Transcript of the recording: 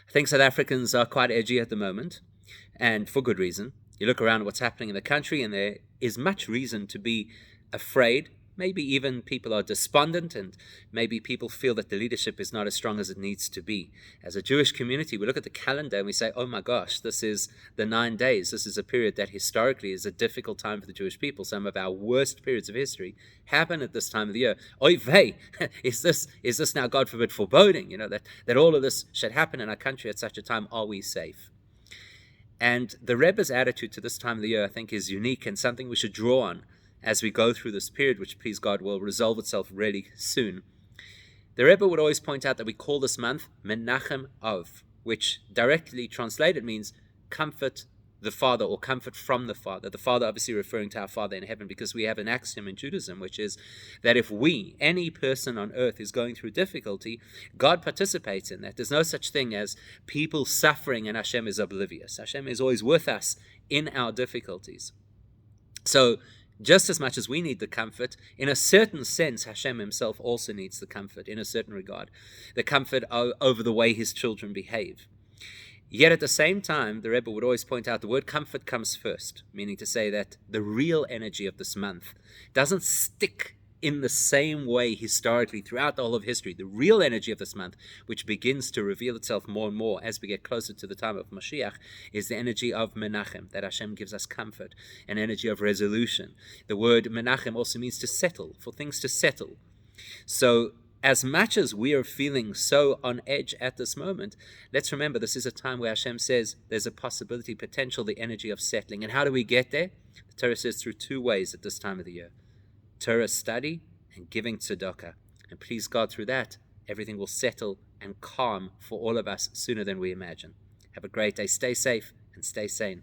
I think South Africans are quite edgy at the moment, and for good reason. You look around at what's happening in the country, and there is much reason to be afraid. Maybe even people are despondent, and maybe people feel that the leadership is not as strong as it needs to be. As a Jewish community, we look at the calendar and we say, oh my gosh, this is the 9 days. This is a period that historically is a difficult time for the Jewish people. Some of our worst periods of history happen at this time of the year. Oy vey, is this now, God forbid, foreboding, that all of this should happen in our country at such a time? Are we safe? And the Rebbe's attitude to this time of the year, I think, is unique and something we should draw on as we go through this period, which, please God, will resolve itself really soon. The Rebbe would always point out that we call this month Menachem Av, which directly translated means comfort the Father, or comfort from the Father. The Father obviously referring to our Father in heaven, because we have an axiom in Judaism, which is that if any person on earth is going through difficulty, God participates in that. There's no such thing as people suffering and Hashem is oblivious. Hashem is always with us in our difficulties. So just as much as we need the comfort, in a certain sense, Hashem himself also needs the comfort, in a certain regard, the comfort over the way his children behave. Yet at the same time, the Rebbe would always point out the word comfort comes first, meaning to say that the real energy of this month doesn't stick in the same way historically throughout the whole of history. The real energy of this month, which begins to reveal itself more and more as we get closer to the time of Mashiach, is the energy of Menachem, that Hashem gives us comfort, an energy of resolution. The word Menachem also means to settle, for things to settle. So as much as we are feeling so on edge at this moment, let's remember this is a time where Hashem says there's a possibility, potential, the energy of settling. And how do we get there? The Torah says through two ways at this time of the year: Torah study and giving tzedakah. And please God, through that, everything will settle and calm for all of us sooner than we imagine. Have a great day. Stay safe and stay sane.